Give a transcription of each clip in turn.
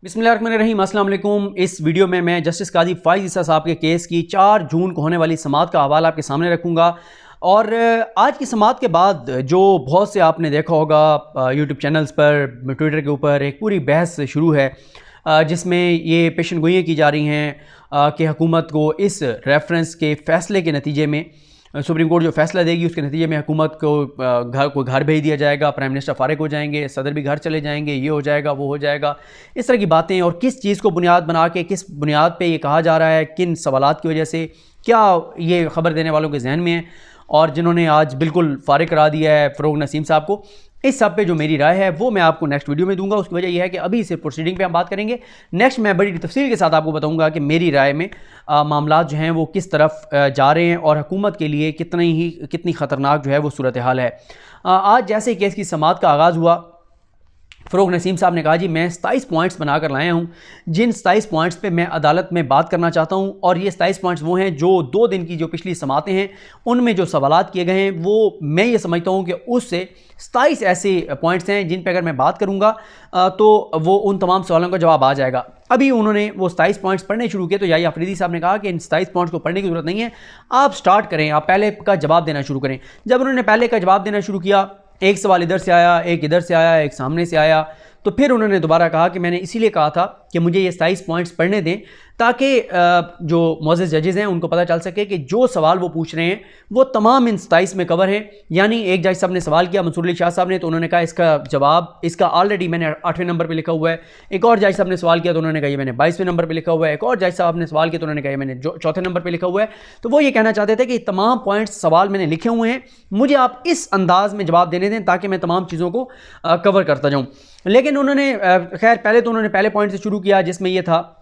बिस्मिल्लाहिर्रहमानिर्रहीम, अस्सलाम वालेकुम। इस वीडियो में मैं जस्टिस काजी फ़ाइज़ ईसा साहब के केस की 4 जून को होने वाली समाअत का हवाला आपके सामने रखूँगा। और आज की समाअत के बाद जो बहुत से आपने देखा होगा यूट्यूब चैनल्स पर, ट्विटर के ऊपर एक पूरी बहस शुरू है जिसमें ये पेशन गोइयाँ की जा रही हैं कि हुकूमत को इस रेफरेंस के फ़ैसले के नतीजे में सुप्रीम कोर्ट जो फैसला देगी उसके नतीजे में हुकूमत को घर भेज दिया जाएगा, प्राइम मिनिस्टर फारिग हो जाएंगे, सदर भी घर चले जाएंगे, ये हो जाएगा वो हो जाएगा, इस तरह की बातें। और किस चीज़ को बुनियाद बना के, किस बुनियाद पे ये कहा जा रहा है, किन सवालात की वजह से, क्या ये ख़बर देने वालों के जहन में है और जिन्होंने आज बिल्कुल फारिग करा दिया है फ़रोग नसीम साहब को, इस सब पे जो मेरी राय है वो मैं आपको नेक्स्ट वीडियो में दूंगा। उसकी वजह यह है कि अभी सिर्फ प्रोसीडिंग पे हम बात करेंगे, नेक्स्ट मैं बड़ी तफसील के साथ आपको बताऊंगा कि मेरी राय में मामला जो हैं वो किस तरफ जा रहे हैं और हुकूमत के लिए कितनी ख़तरनाक जो है वो सूरत हाल है। आज जैसे केस की समाअत का आगाज़ हुआ, फ़रोग नसीम साहब ने कहा जी मैं 27 पॉइंट्स बनाकर लाया हूँ, जिन 27 पॉइंट्स पे मैं अदालत में बात करना चाहता हूँ। और ये 27 पॉइंट्स वो हैं जो 2 दिन की जो पिछली समातें हैं उनमें जो सवालात किए गए हैं, वो मैं ये समझता हूँ कि उससे 27 ऐसे पॉइंट्स हैं जिन पे अगर मैं बात करूँगा तो वो उन तमाम सवालों का जवाब आ जाएगा। अभी उन्होंने वो 27 पॉइंट्स पढ़ने शुरू किए तो याही अफरीदी साहब ने कहा कि इन 27 पॉइंट्स को पढ़ने की ज़रूरत नहीं है, आप स्टार्ट करें, आप पहले का जवाब देना शुरू करें। जब उन्होंने पहले का जवाब देना शुरू किया, एक सवाल इधर से आया, एक इधर से आया, एक सामने से आया, तो फिर उन्होंने दोबारा कहा कि मैंने इसीलिए कहा था कि मुझे ये 27 पॉइंट्स पढ़ने दें ताकि जो मोअज़्ज़ज़ जजेज़ हैं उनको पता चल सके कि जो सवाल वो पूछ रहे हैं वो तमाम इन 27 में कवर हैं। यानी एक जज साहब ने सवाल किया, मंसूर अली शाह साहब ने, तो उन्होंने कहा इसका जवाब इसका ऑलरेडी मैंने 8वें नंबर पे लिखा हुआ है। एक और जज साहब ने सवाल किया तो उन्होंने कहा ये मैंने 22वें नंबर पे लिखा हुआ है। एक और जज साहब ने सवाल किया तो उन्होंने कहा मैंने चौथे नंबर पर लिखा हुआ है। तो वो ये कहना चाहते थे कि तमाम पॉइंट्स सवाल मैंने लिखे हुए हैं, मुझे आप इस अंदाज़ में जवाब देने दें ताकि मैं तमाम चीज़ों को कवर करता जाऊँ। लेकिन उन्होंने खैर पहले तो उन्होंने पहले पॉइंट से शुरू किया जिसमें यह था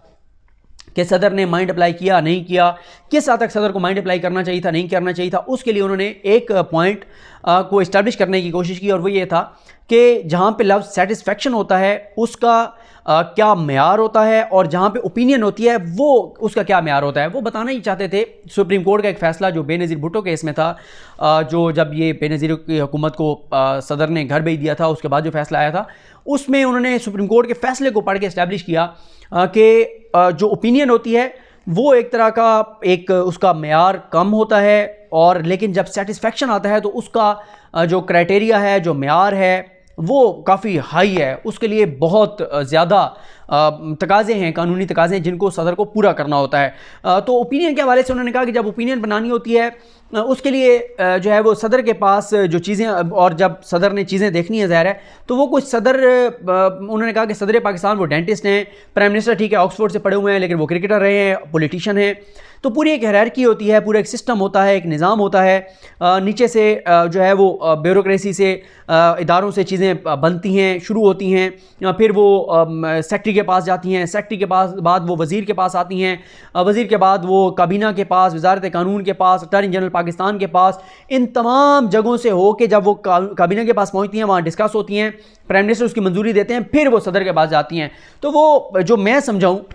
कि सदर ने माइंड अप्लाई किया नहीं किया, किस हद तक सदर को माइंड अप्लाई करना चाहिए था, नहीं करना चाहिए था। उसके लिए उन्होंने एक पॉइंट को इस्टेब्लिश करने की कोशिश की और वो ये था कि जहाँ पे लफ्ज़ सेटिस्फेक्शन होता है उसका क्या मेयार होता है और जहाँ पे ओपिनियन होती है वो उसका क्या मेयार होता है, वो बताना ही चाहते थे। सुप्रीम कोर्ट का एक फ़ैसला जो बेनज़ीर भुट्टो केस में था, जो जब ये बेनज़ीर की हुकूमत को सदर ने घर भेज दिया था, उसके बाद जो फ़ैसला आया था उसमें उन्होंने सुप्रीम कोर्ट के फ़ैसले को पढ़ के इस्टेब्लिश किया कि जो ओपिनियन होती है वो एक तरह का एक उसका मेयार कम होता है, और लेकिन जब सेटिस्फेक्शन आता है तो उसका जो क्राइटेरिया है, जो मेयार है वो काफ़ी हाई है, उसके लिए बहुत ज़्यादा तकाज़े हैं, कानूनी तकाज़े हैं जिनको सदर को पूरा करना होता है। तो ओपिनियन के हवाले से उन्होंने कहा कि जब ओपिनियन बनानी होती है उसके लिए जो है वो सदर के पास जो चीज़ें, और जब सदर ने चीज़ें देखनी है ज़ाहिर है तो वो कुछ सदर, उन्होंने कहा कि सदर पाकिस्तान वो डेंटिस्ट हैं, प्राइम मिनिस्टर ठीक है ऑक्सफोर्ड से पढ़े हुए हैं लेकिन वो क्रिकेटर रहे हैं, पॉलिटिशियन हैं। तो पूरी एक हायरार्की होती है, पूरा एक सिस्टम होता है, एक निज़ाम होता है, नीचे से जो है वो ब्यूरोक्रेसी से, इदारों से चीज़ें बनती हैं, शुरू होती हैं, फिर वो सेक्रेटरी के पास जाती हैं, सेक्रेटरी के पास बाद वो वज़ीर के पास आती हैं, वज़ीर के बाद वो काबीना के पास, वज़ारत कानून के पास, अटॉर्नी जनरल पाकिस्तान के पास, इन तमाम जगहों से हो के जब वो काबीना के पास पहुँचती हैं, वहाँ डिस्कस होती हैं, प्राइम मिनिस्टर उसकी मंजूरी देते हैं, फिर वो सदर के पास जाती हैं। तो वो जो मैं समझाऊँ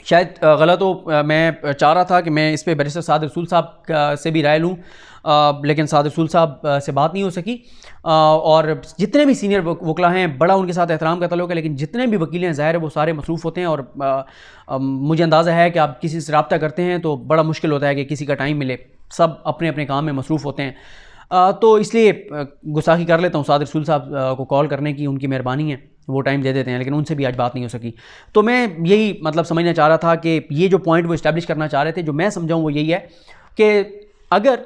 शायद गलत हो, मैं चाह रहा था कि मैं इस पे बैरिस्टर साद रसूल साहब से भी राय लूँ, लेकिन साद रसूल साहब से बात नहीं हो सकी। और जितने भी सीनियर वकला हैं बड़ा उनके साथ एहतराम का तल्लुक़ है, लेकिन जितने भी वकील हैं ज़ाहिर है वो सारे मसरूफ़ होते हैं और मुझे अंदाज़ा है कि आप किसी से रब्ता करते हैं तो बड़ा मुश्किल होता है कि किसी का टाइम मिले, सब अपने अपने काम में मसरूफ़ होते हैं। तो इसलिए गुस्ताखी कर लेता हूँ साद रसूल साहब को कॉल करने की, उनकी मेहरबानी है, वो टाइम दे देते हैं, लेकिन उनसे भी आज बात नहीं हो सकी। तो मैं यही मतलब समझना चाह रहा था कि ये जो पॉइंट वो इस्टेब्लिश करना चाह रहे थे, जो मैं समझाऊँ वो यही है कि अगर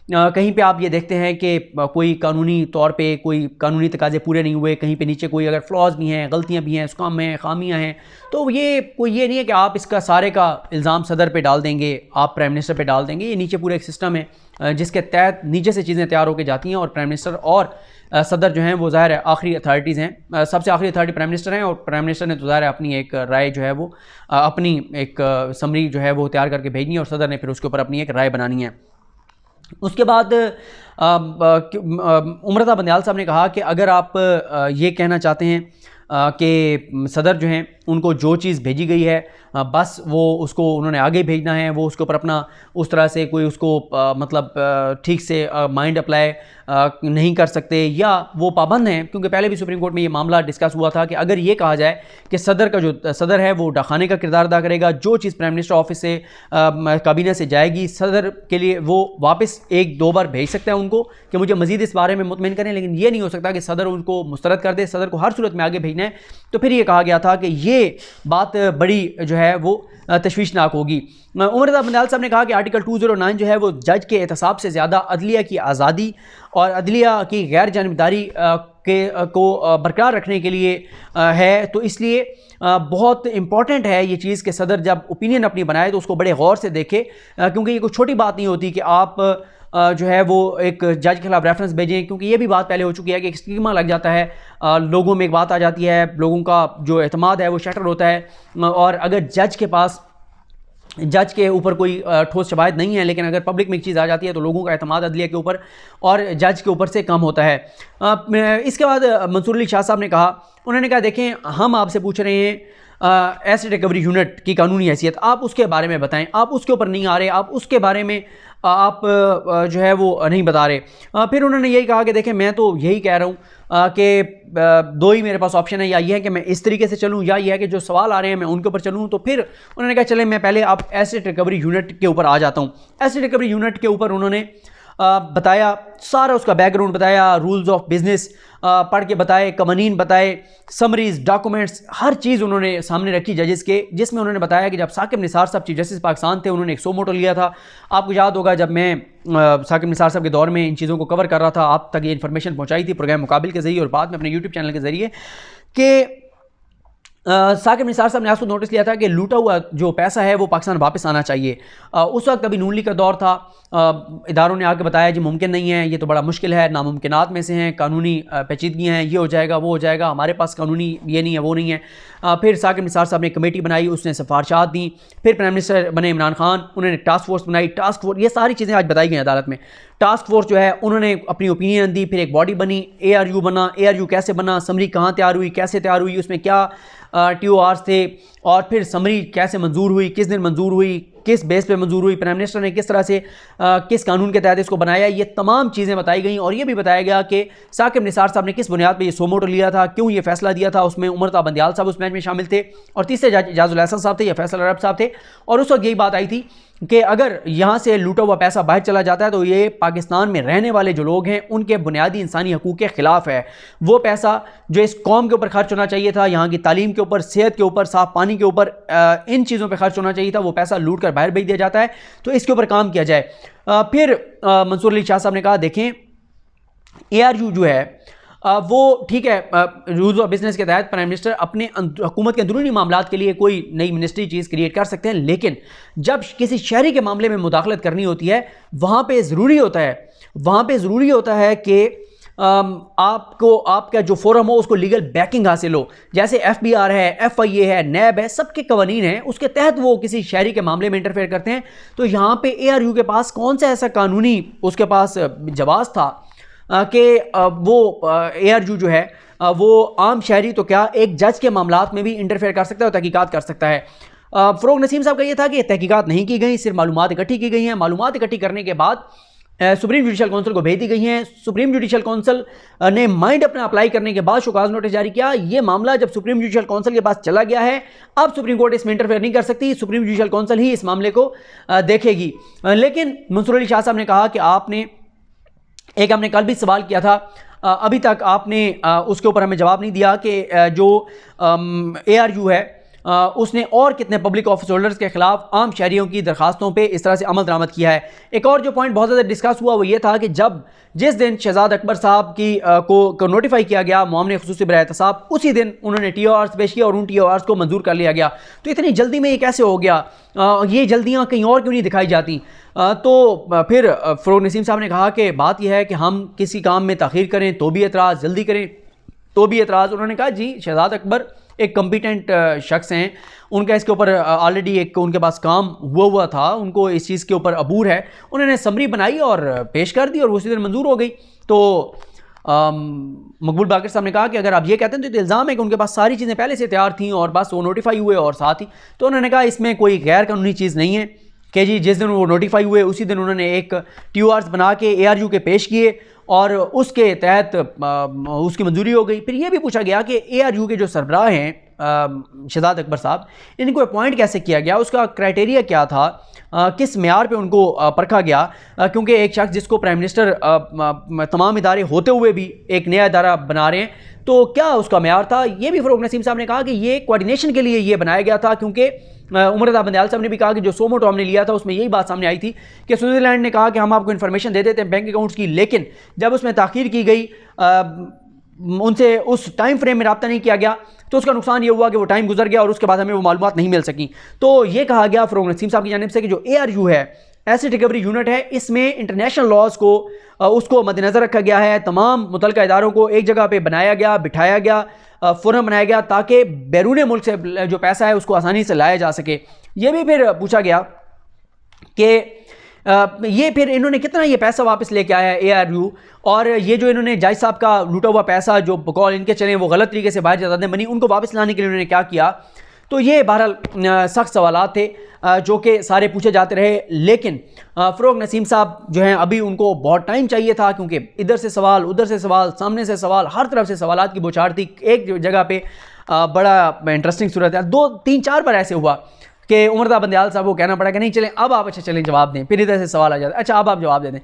कहीं पे आप ये देखते हैं कि कोई कानूनी तौर पे कोई कानूनी तकाज़े पूरे नहीं हुए, कहीं पे नीचे कोई अगर फ्लॉज भी हैं, गलतियां भी हैं, उसकाम हैं, खामियां हैं, तो ये कोई ये नहीं है कि आप इसका सारे का इल्ज़ाम सदर पे डाल देंगे, आप प्राइम मिनिस्टर पे डाल देंगे। ये नीचे पूरा एक सिस्टम है जिसके तहत नीचे से चीज़ें तैयार होकर जाती हैं और प्राइम मिनिस्टर और सदर जो हैं वो ज़ाहिर है आखिरी अथॉरिटीज़ हैं, सबसे आखिरी अथॉरिटी प्राइम मिनिस्टर हैं, और प्राइम मिनिस्टर ने तो ज़ाहिर है अपनी एक राय जो है वो अपनी एक समरी जो है वो तैयार करके भेजनी है और सदर ने फिर उसके ऊपर अपनी एक राय बनानी है। उसके बाद उमरता बंदयाल साहब ने कहा कि अगर आप ये कहना चाहते हैं कि सदर जो हैं उनको जो चीज़ भेजी गई है बस वो उसको उन्होंने आगे भेजना है, वो उसके ऊपर अपना उस तरह से कोई उसको मतलब ठीक से माइंड अप्लाई नहीं कर सकते या वो पाबंद हैं, क्योंकि पहले भी सुप्रीम कोर्ट में ये मामला डिस्कस हुआ था कि अगर ये कहा जाए कि सदर का जो सदर है वो डाखाने का किरदार अदा करेगा, जो चीज़ प्राइम मिनिस्टर ऑफिस से काबीना से जाएगी सदर के लिए वो वापस 1-2 बार भेज सकता है उनको कि मुझे मजीद इस बारे में मुतमिन करें, लेकिन ये नहीं हो सकता कि सदर उनको मुस्तरद कर दे, सदर को हर सूरत में आगे भेजना है। तो फिर ये कहा गया था कि ये बात बड़ी जो है वो तशवीशनाक होगी। उमर रज़ा बंदाल साहब ने कहा कि आर्टिकल 209 जो है वो जज के एहतसाब से ज़्यादा अदलिया की आज़ादी और अदलिया की गैर जानिबदारी को बरकरार रखने के लिए है, तो इसलिए बहुत इंपॉर्टेंट है ये चीज़ कि सदर जब ओपिनियन अपनी बनाए तो उसको बड़े गौर से देखे, क्योंकि ये कोई छोटी बात नहीं होती कि आप जो है वो एक जज के खिलाफ रेफरेंस भेजें, क्योंकि ये भी बात पहले हो चुकी है कि एक स्टिग्मा लग जाता है, लोगों में एक बात आ जाती है, लोगों का जो एतमाद है वो शटर होता है, और अगर जज के ऊपर कोई ठोस शवाहिद नहीं है, लेकिन अगर पब्लिक में एक चीज़ आ जाती है तो लोगों का एतमाद अदलिया के ऊपर और जज के ऊपर से कम होता है। इसके बाद मंसूर अली शाह साहब ने कहा, उन्होंने कहा देखें हम आपसे पूछ रहे हैं एसिड रिकवरी यूनिट की कानूनी हैसियत, आप उसके बारे में बताएं, आप उसके ऊपर नहीं आ रहे, आप उसके बारे में आप जो है वो नहीं बता रहे। फिर उन्होंने यही कहा कि देखें मैं तो यही कह रहा हूँ कि दो ही मेरे पास ऑप्शन है, या ये है कि मैं इस तरीके से चलूँ या ये है कि जो सवाल आ रहे हैं मैं उनके ऊपर चलूँ। तो फिर उन्होंने कहा चले मैं पहले आप एसिड रिकवरी यूनिट के ऊपर आ जाता हूँ। एसिड रिकवरी यूनिट के ऊपर उन्होंने बताया, सारा उसका बैकग्राउंड बताया, रूल्स ऑफ बिजनेस पढ़ के बताए, कवानीन बताए, समरीज, डॉक्यूमेंट्स, हर चीज़ उन्होंने सामने रखी जजेस के, जिसमें उन्होंने बताया कि जब साकिब निसार साहब चीफ जस्टिस पाकिस्तान थे उन्होंने एक सो मोटो लिया था। आपको याद होगा जब मैं साकिब निसार साहब के दौर में इन चीज़ों को कवर कर रहा था, आप तक ये इन्फॉर्मेशन पहुँचाई थी प्रोग्राम मुकाबिल के ज़रिए और बाद में अपने यूट्यूब चैनल के ज़रिए कि साकिब निसार साहब ने आपको नोटिस लिया था कि लूटा हुआ जो पैसा है वो पाकिस्तान वापस आना चाहिए। उस वक्त अभी नून लीग का दौर था, इदारों ने आके बताया जी मुमकिन नहीं है, ये तो बड़ा मुश्किल है, नामुमकिनात में से हैं, कानूनी पेचीदगियाँ हैं, ये हो जाएगा वो हो जाएगा, हमारे पास कानूनी ये नहीं है वो नहीं है। फिर साकिब निसार साहब ने कमेटी बनाई, उसने सिफारशात दी, फिर प्राइम मिनिस्टर बने इमरान खान, उन्होंने टास्क फोर्स बनाई, टास्क फोर्स, ये सारी चीज़ें आज बताई गई अदालत में। टास्क फोर्स जो है उन्होंने अपनी ओपिनियन दी, फिर एक बॉडी बनी, ARU बना, ARU कैसे बना, समरी कहाँ तैयार हुई, कैसे तैयार हुई, उसमें क्या TORs थे, और फिर समरी कैसे मंजूर हुई, किस दिन मंजूर हुई, किस बेस पे मंजूर हुई, प्राइम मिनिस्टर ने किस तरह से किस कानून के तहत इसको बनाया, ये तमाम चीज़ें बताई गई। और ये भी बताया गया कि साकिब निसार साहब ने किस बुनियाद पे ये सो मोटो लिया था, क्यों ये फैसला दिया था। उसमें उमर रज़ा बंदाल साहब उस मैच में शामिल थे, और तीसरे जज एजाजुल एहसन साहब थे या फैसल अरब साहब थे। और उस वक्त यही बात आई थी कि अगर यहाँ से लूटा हुआ पैसा बाहर चला जाता है तो ये पाकिस्तान में रहने वाले जो लोग हैं उनके बुनियादी इंसानी हकूक़ के ख़िलाफ़ है। वो पैसा जो इस कौम के ऊपर खर्च होना चाहिए था, यहाँ की तालीम के ऊपर, सेहत के ऊपर, साफ़ पानी के ऊपर, इन चीज़ों पर खर्च होना चाहिए था, वो पैसा लूट कर बाहर भेज दिया जाता है। तो इसके ऊपर काम किया जाए। फिर मंसूर अली शाह साहब ने कहा देखें ARU जो है वो ठीक है, रूल्स ऑफ बिजनेस के तहत प्राइम मिनिस्टर अपने हुकूमत के अंदरूनी मामलात के लिए कोई नई मिनिस्ट्री चीज़ क्रिएट कर सकते हैं, लेकिन जब किसी शहरी के मामले में मुदाखलत करनी होती है वहाँ पे ज़रूरी होता है कि आपको आपका जो फोरम हो उसको लीगल बैकिंग हासिल हो। जैसे FBR है, FIA है, NAB है, सबके कवानीन हैं, उसके तहत वो किसी शहरी के मामले में इंटरफेयर करते हैं। तो यहाँ पे ARU के पास कौन सा ऐसा कानूनी उसके पास जवाज़ था कि वो ARU जो है वो आम शहरी तो क्या एक जज के मामलात में भी इंटरफेयर कर सकता है और तहकीकात कर सकता है। फ़रोग नसीम साहब का ये था कि तहकीकात नहीं की गई, सिर्फ मालूमात इकट्ठी की गई हैं। मालूमात इकट्ठी करने के बाद सुप्रीम जुडिशल काउंसिल को भेज दी गई हैं। सुप्रीम जुडिशल काउंसिल ने माइंड अपना अप्लाई करने के बाद शोकाज नोटिस जारी किया। ये मामला जब सुप्रीम जुडिशल काउंसिल के पास चला गया है, अब सुप्रीम कोर्ट इसमें इंटरफेयर नहीं कर सकती, सुप्रीम जुडिशल काउंसिल ही इस मामले को देखेगी। लेकिन मंसूर अली शाह साहब ने कहा कि हमने कल भी सवाल किया था, अभी तक आपने उसके ऊपर हमें जवाब नहीं दिया कि जो ARU है उसने और कितने पब्लिक ऑफिस होल्डर्स के खिलाफ आम शहरियों की दरखास्तों पे इस तरह से अमल दरामद किया है। एक और जो पॉइंट बहुत ज़्यादा डिस्कस हुआ वो ये था कि जिस दिन शहजाद अकबर साहब को नोटिफाई किया गया मामले खुसूसी बराए एहतसाब, उसी दिन उन्होंने TORs पेश किया और उन TORs को मंजूर कर लिया गया। तो इतनी जल्दी में ये कैसे हो गया, ये जल्दियाँ कहीं और क्यों नहीं दिखाई जाती। तो फिर फ़रोग नसीम साहब ने कहा कि बात यह है कि हम किसी काम में ताख़ीर करें तो भी एतराज़, जल्दी करें तो भी एतराज़। उन्होंने कहा जी शहजाद अकबर एक कॉम्पिटेंट शख्स हैं, उनका इसके ऊपर ऑलरेडी एक उनके पास काम हुआ था, उनको इस चीज़ के ऊपर अबूर है। उन्होंने समरी बनाई और पेश कर दी और उसी दिन मंजूर हो गई। तो मकबूल बाकर साहब ने कहा कि अगर आप ये कहते हैं तो इल्ज़ाम है कि उनके पास सारी चीज़ें पहले से तैयार थीं और बस वो नोटिफाई हुए और साथ ही। तो उन्होंने कहा इसमें कोई गैर कानूनी चीज़ नहीं है कि जी जिस दिन वो नोटिफाई हुए उसी दिन उन्होंने एक TORs बना के ARU के पेश किए और उसके तहत उसकी मंजूरी हो गई। फिर ये भी पूछा गया कि ARU के जो सरबराह हैं शहजाद अकबर साहब, इनको अपॉइंट कैसे किया गया, उसका क्राइटेरिया क्या था, किस मेयार पे उनको परखा गया, क्योंकि एक शख्स जिसको प्राइम मिनिस्टर तमाम इदारे होते हुए भी एक नया इदारा बना रहे हैं, तो क्या उसका मेयार था। ये भी फ़रोग नसीम साहब ने कहा कि ये कोऑर्डिनेशन के लिए ये बनाया गया था, क्योंकि उमर रज़ा बंदयाल साहब ने भी कहा कि जो सोमोटो हमने लिया था उसमें यही बात सामने आई थी कि स्विट्ज़रलैंड ने कहा कि हम आपको इन्फॉर्मेशन दे देते हैं बैंक अकाउंट्स की, लेकिन जब उसमें ताख़ीर की गई, उनसे उस टाइम फ्रेम में रब्ता नहीं किया गया, तो उसका नुकसान ये हुआ कि वो टाइम गुजर गया और उसके बाद हमें वो मालूमात नहीं मिल सकी। तो ये कहा गया फ़रोग नसीम साहब की जानिब से कि जो ARU है, एसिड रिकवरी यूनिट है, इसमें इंटरनेशनल लॉज को उसको मद्देनज़र रखा गया है। तमाम मुतल्लिका इदारों को एक जगह पे बनाया गया, बिठाया गया, फोरम बनाया गया, ताकि बैरून मुल्क से जो पैसा है उसको आसानी से लाया जा सके। ये भी फिर पूछा गया कि ये फिर इन्होंने कितना ये पैसा वापस लेके आया है ARU, और ये जो इन्होंने जायज साहब का लूटा हुआ पैसा जो बकौल इनके चले वो गलत तरीके से बाहर जायदादें बनी, उनको वापस लाने के लिए उन्होंने क्या किया। तो ये बहरहाल सख्त सवालात थे जो कि सारे पूछे जाते रहे, लेकिन फ़रोग नसीम साहब जो हैं अभी उनको बहुत टाइम चाहिए था, क्योंकि इधर से सवाल, उधर से सवाल, सामने से सवाल, हर तरफ से सवालात की बौछार थी। एक जगह पे बड़ा इंटरेस्टिंग सूरत है, 2-3-4 बार ऐसे हुआ कि उमर रज़ा बंदयाल साहब को कहना पड़ा कि नहीं चलें अब आप, अच्छा चलें जवाब दें, फिर इधर से सवाल आ जाता है, अच्छा अब आप जवाब दे दें।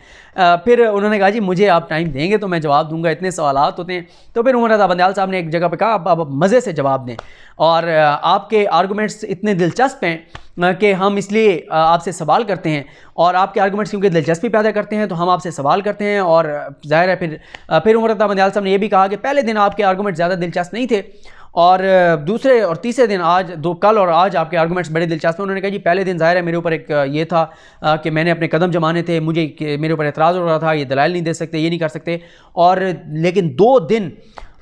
फिर उन्होंने कहा जी मुझे आप टाइम देंगे तो मैं जवाब दूंगा, इतने सवालात होते हैं। तो फिर उमर रज़ा बंदयाल साहब ने एक जगह पे कहा अब आप मज़े से जवाब दें, और आपके आर्गूमेंट्स इतने दिलचस्प हैं कि हम इसलिए आपसे सवाल करते हैं, और आपके आर्गूमेंट्स क्योंकि दिलचस्पी पैदा करते हैं तो हम आपसे सवाल करते हैं। और ज़ाहिर है फिर उमर रज़ा बंदयाल साहब ने यह भी कहा कि पहले दिन आपके आर्गूमेंट ज़्यादा दिलचस्प नहीं थे, और दूसरे और तीसरे दिन कल और आज आपके आर्गूमेंट्स बड़े दिलचस्प हैं। उन्होंने कहा जी पहले दिन ज़ाहिर है मेरे ऊपर एक ये था कि मैंने अपने कदम जमाने थे, मुझे मेरे ऊपर एतराज़ हो रहा था, ये दलाइल नहीं दे सकते, ये नहीं कर सकते, और लेकिन 2 दिन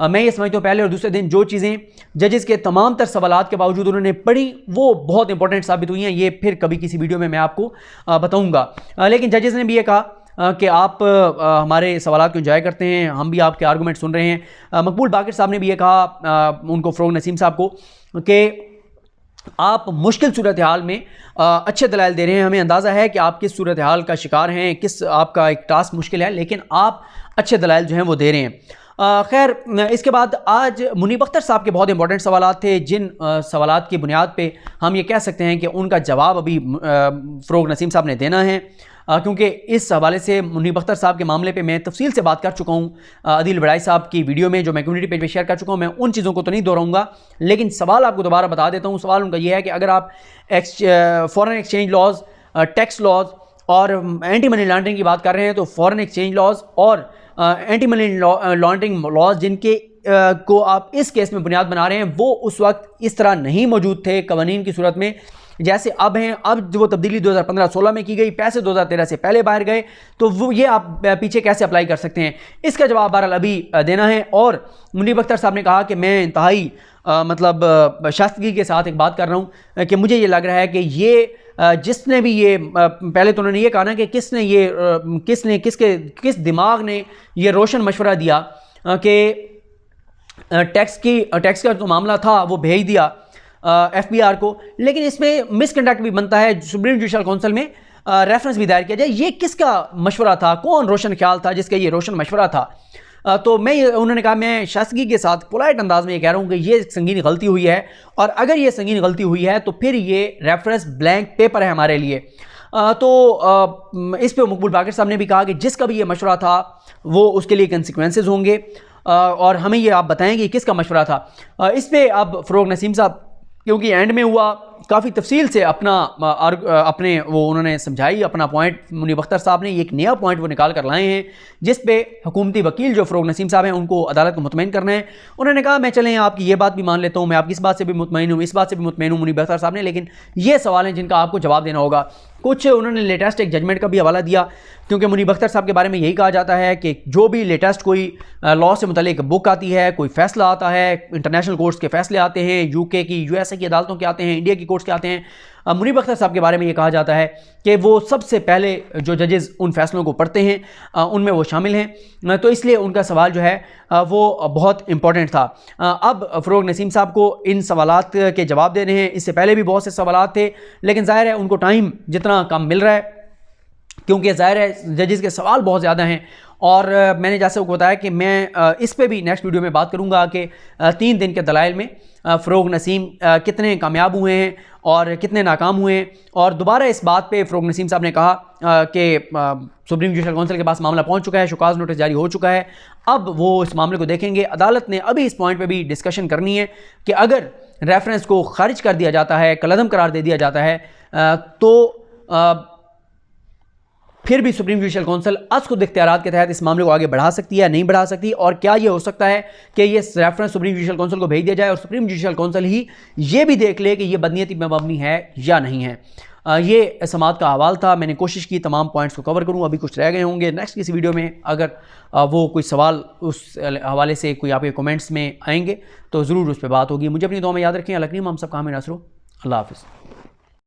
मैं ये समझता हूँ पहले और दूसरे दिन जो चीज़ें जजेस के तमाम तर सवालात के बावजूद उन्होंने पढ़ी वो बहुत इंपॉर्टेंट साबित हुई हैं। ये फिर कभी किसी वीडियो में मैं आपको बताऊँगा। लेकिन जजेस ने भी ये कहा कि आप हमारे सवालात को एंजॉय करते हैं, हम भी आपके आर्गूमेंट सुन रहे हैं। मकबूल बाकिर साहब ने भी ये कहा उनको, फ़रोग नसीम साहब को, कि आप मुश्किल सूरत हाल में अच्छे दलाइल दे रहे हैं, हमें अंदाज़ा है कि आप किस सूरत हाल का शिकार हैं, किस आपका एक टास्क मुश्किल है, लेकिन आप अच्छे दलाइल जो हैं वो दे रहे हैं। खैर इसके बाद आज मुनीब अख्तर साहब के बहुत इंपॉर्टेंट सवालात थे, जिन सवालात की बुनियाद पे हम ये कह सकते हैं कि उनका जवाब अभी फ़रोग नसीम साहब ने देना है, क्योंकि इस हवाले से मुनीब अख्तर साहब के मामले पे मैं तफसील से बात कर चुका हूँ अदील बड़ाई साहब की वीडियो में, जो मैं कम्युनिटी पेज पे शेयर कर चुका हूँ। मैं उन चीज़ों को तो नहीं दोहराऊँगा, लेकिन सवाल आपको दोबारा बता देता हूँ। सवाल उनका ये है कि अगर आप foreign exchange laws, tax laws और एंटी मनी लॉन्ड्रिंग की बात कर रहे हैं, तो फॉरेन एक्सचेंज लॉज और एंटी मनी लॉन्ड्रिंग लॉज जिनके को आप इस केस में बुनियाद बना रहे हैं, वो उस वक्त इस तरह नहीं मौजूद थे कवानीन की सूरत में जैसे अब हैं। अब जो तब्दीली 2015-16 में की गई, पैसे 2013 से पहले बाहर गए, तो वो ये आप पीछे कैसे अप्लाई कर सकते हैं, इसका जवाब बहरहाल अभी देना है। और मुनीब अख्तर साहब ने कहा कि मैं इंतहाई मतलब शास्तगी के साथ एक बात कर रहा हूँ कि मुझे ये लग रहा है कि ये जिसने भी ये पहले तो उन्होंने ये कहा ना कि किस दिमाग ने ये रोशन मशवरा दिया कि टैक्स का जो मामला था वो भेज दिया FBR को, लेकिन इसमें मिसकंडक्ट भी बनता है, सुप्रीम जुडिशल काउंसिल में रेफरेंस भी दायर किया जाए। ये किसका मशवरा था, कौन रोशन ख्याल था जिसका ये रोशन मशवरा था। तो उन्होंने कहा मैं शास्तगी के साथ पोलाइट अंदाज में ये कह रहा हूँ कि ये संगीन गलती हुई है, और अगर ये संगीन गलती हुई है तो फिर ये रेफरेंस ब्लैंक पेपर है हमारे लिए। तो इस पे मकबूल बाकिर साहब ने भी कहा कि जिसका भी ये मशवरा था वो उसके लिए कंसिक्वेंसेस होंगे, और हमें ये आप बताएं कि किसका मशवरा था। इस पर अब फ़रोग नसीम साहब क्योंकि एंड में हुआ काफ़ी तफसील से अपने वो उन्होंने समझाई अपना पॉइंट। मुनीब अख्तर साहब ने एक नया पॉइंट वो निकाल कर लाए हैं जिस पे हुकूमती वकील जो फ़रोग नसीम साहब हैं उनको अदालत को मुतमईन करना है। उन्होंने कहा मैं चलें आपकी ये बात भी मान लेता हूँ, मैं आपकी इस बात से भी मुतमईन हूँ, इस बात से भी मुतमईन हूँ मुनीब अख्तर साहब ने, लेकिन ये सवाल हैं जिनका आपको जवाब देना होगा। कुछ उन्होंने लेटेस्ट एक जजमेंट का भी हवाला दिया, क्योंकि मुनीब अख्तर साहब के बारे में यही कहा जाता है कि जो भी लेटेस्ट कोई लॉ से मुतल्लिक बुक आती है, कोई फैसला आता है, इंटरनेशनल कोर्ट्स के फैसले आते हैं, UK की USA की अदालतों के आते हैं, इंडिया की कोर्ट्स के आते हैं, मुनीब अख्तर साहब के बारे में ये कहा जाता है कि वो सबसे पहले जो जजेस उन फैसलों को पढ़ते हैं उनमें वो शामिल हैं। तो इसलिए उनका सवाल जो है वो बहुत इंपॉर्टेंट था। अब फ़रोग नसीम साहब को इन सवालात के जवाब देने हैं। इससे पहले भी बहुत से सवालात थे, लेकिन ज़ाहिर है उनको टाइम जितना कम मिल रहा है, क्योंकि ज़ाहिर है जजेस के सवाल बहुत ज़्यादा हैं और मैंने जैसे वो बताया कि मैं इस पे भी नेक्स्ट वीडियो में बात करूंगा कि 3 दिन के दलाइल में फ़रोग़ नसीम कितने कामयाब हुए हैं और कितने नाकाम हुए हैं। और दोबारा इस बात पे फ़रोग़ नसीम साहब ने कहा कि सुप्रीम जुडिशल काउंसिल के पास मामला पहुंच चुका है, शोकाज़ नोटिस जारी हो चुका है, अब वो इस मामले को देखेंगे। अदालत ने अभी इस पॉइंट पे भी डिस्कशन करनी है कि अगर रेफरेंस को खारिज कर दिया जाता है, कलअदम करार दे दिया जाता है, तो फिर भी सुप्रीम जुडिशल काउंसिल अज़ खुद इख्तियारात के तहत इस मामले को आगे बढ़ा सकती है या नहीं बढ़ा सकती, और क्या ये हो सकता है कि ये रेफरेंस सुप्रीम जुडिशल काउंसिल को भेज दिया जाए और सुप्रीम जुडिशल काउंसिल ही ये भी देख ले कि ये बदनीयती पे मबनी है या नहीं है। ये समाअत का अहवाल था। मैंने कोशिश की तमाम पॉइंट्स को कवर करूँ, अभी कुछ रह गए होंगे। नेक्स्ट किसी वीडियो में अगर वो कोई सवाल उस हवाले से कोई आपके कमेंट्स में आएंगे तो ज़रूर उस पर बात होगी। मुझे अपनी दुआ में याद रखें। अल्लाह करीम हम सब का हमें नसरो। अल्लाह हाफ़िज़।